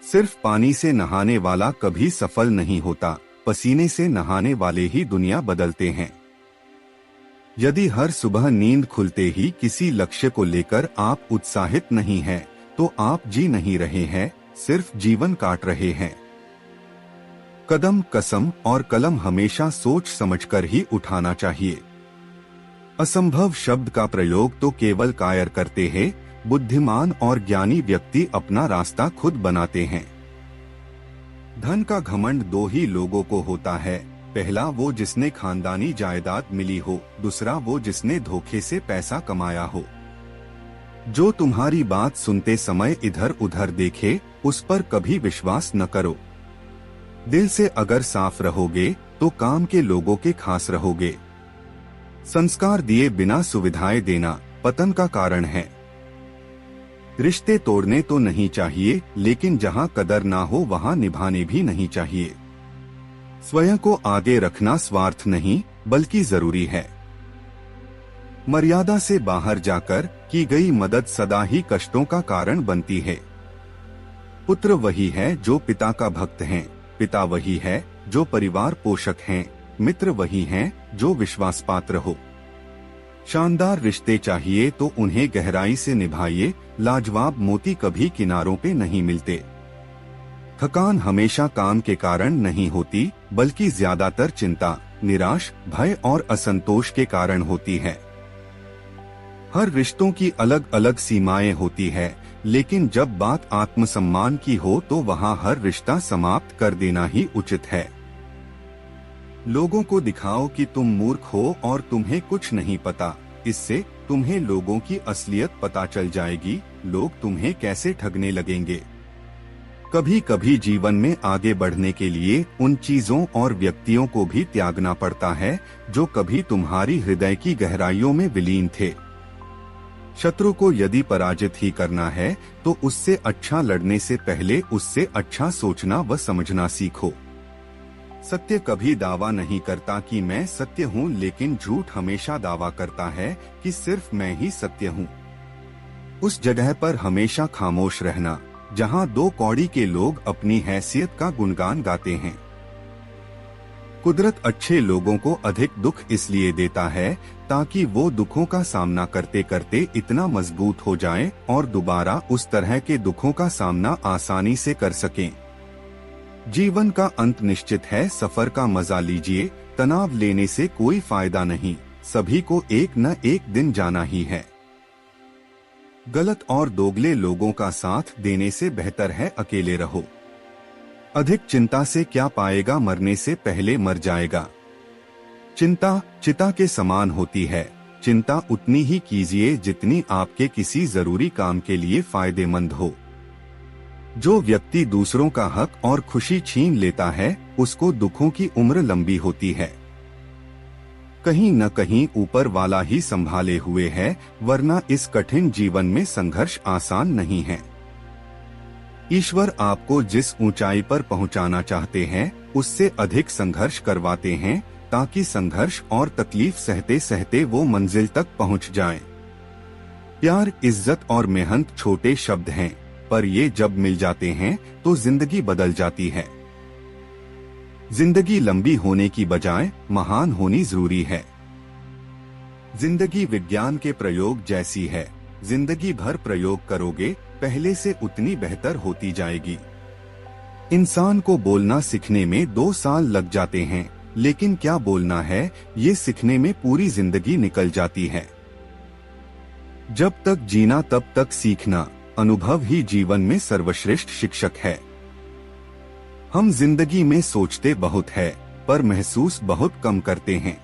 सिर्फ पानी से नहाने वाला कभी सफल नहीं होता, पसीने से नहाने वाले ही दुनिया बदलते हैं। यदि हर सुबह नींद खुलते ही किसी लक्ष्य को लेकर आप उत्साहित नहीं हैं, तो आप जी नहीं रहे हैं, सिर्फ जीवन काट रहे हैं। कदम, कसम और कलम हमेशा सोच समझकर ही उठाना चाहिए। असंभव शब्द का प्रयोग तो केवल कायर करते हैं, बुद्धिमान और ज्ञानी व्यक्ति अपना रास्ता खुद बनाते हैं। धन का घमंड दो ही लोगों को होता है, पहला वो जिसने खानदानी जायदाद मिली हो, दूसरा वो जिसने धोखे से पैसा कमाया हो। जो तुम्हारी बात सुनते समय इधर उधर देखे, उस पर कभी विश्वास न करो। दिल से अगर साफ रहोगे तो काम के लोगों के खास रहोगे। संस्कार दिए बिना सुविधाएं देना पतन का कारण है। रिश्ते तोड़ने तो नहीं चाहिए, लेकिन जहां कदर ना हो वहां निभाने भी नहीं चाहिए। स्वयं को आगे रखना स्वार्थ नहीं बल्कि जरूरी है। मर्यादा से बाहर जाकर की गई मदद सदा ही कष्टों का कारण बनती है। पुत्र वही है जो पिता का भक्त है, पिता वही है जो परिवार पोषक हैं, मित्र वही हैं जो विश्वास पात्र हो। शानदार रिश्ते चाहिए तो उन्हें गहराई से निभाइए, लाजवाब मोती कभी किनारों पे नहीं मिलते। थकान हमेशा काम के कारण नहीं होती, बल्कि ज्यादातर चिंता, निराश, भय और असंतोष के कारण होती है। हर रिश्तों की अलग अलग सीमाएं होती है, लेकिन जब बात आत्मसम्मान की हो तो वहां हर रिश्ता समाप्त कर देना ही उचित है। लोगों को दिखाओ कि तुम मूर्ख हो और तुम्हें कुछ नहीं पता, इससे तुम्हें लोगों की असलियत पता चल जाएगी, लोग तुम्हें कैसे ठगने लगेंगे। कभी कभी जीवन में आगे बढ़ने के लिए उन चीजों और व्यक्तियों को भी त्यागना पड़ता है जो कभी तुम्हारी हृदय की गहराइयों में विलीन थे। शत्रु को यदि पराजित ही करना है तो उससे अच्छा लड़ने से पहले उससे अच्छा सोचना व समझना सीखो। सत्य कभी दावा नहीं करता कि मैं सत्य हूँ, लेकिन झूठ हमेशा दावा करता है कि सिर्फ मैं ही सत्य हूँ। उस जगह पर हमेशा खामोश रहना जहाँ दो कौड़ी के लोग अपनी हैसियत का गुणगान गाते हैं। कुदरत अच्छे लोगों को अधिक दुख इसलिए देता है ताकि वो दुखों का सामना करते करते इतना मजबूत हो जाएं और दोबारा उस तरह के दुखों का सामना आसानी से कर सकें। जीवन का अंत निश्चित है, सफर का मजा लीजिए, तनाव लेने से कोई फायदा नहीं, सभी को एक न एक दिन जाना ही है। गलत और दोगले लोगों का साथ देने से बेहतर है अकेले रहो। अधिक चिंता से क्या पाएगा, मरने से पहले मर जाएगा। चिंता चिता के समान होती है, चिंता उतनी ही कीजिए जितनी आपके किसी जरूरी काम के लिए फायदेमंद हो। जो व्यक्ति दूसरों का हक और खुशी छीन लेता है, उसको दुखों की उम्र लंबी होती है। कहीं न कहीं ऊपर वाला ही संभाले हुए है, वरना इस कठिन जीवन में संघर्ष आसान नहीं है। ईश्वर आपको जिस ऊंचाई पर पहुंचाना चाहते हैं, उससे अधिक संघर्ष करवाते हैं, ताकि संघर्ष और तकलीफ सहते सहते वो मंजिल तक पहुंच जाएं। प्यार, इज्जत और मेहनत छोटे शब्द हैं, पर ये जब मिल जाते हैं तो जिंदगी बदल जाती है। जिंदगी लंबी होने की बजाय महान होनी जरूरी है। जिंदगी विज्ञान के प्रयोग जैसी है, जिंदगी भर प्रयोग करोगे पहले से उतनी बेहतर होती जाएगी। इंसान को बोलना सीखने में 2 साल लग जाते हैं, लेकिन क्या बोलना है ये सीखने में पूरी जिंदगी निकल जाती है। जब तक जीना तब तक सीखना, अनुभव ही जीवन में सर्वश्रेष्ठ शिक्षक है। हम जिंदगी में सोचते बहुत है, पर महसूस बहुत कम करते हैं।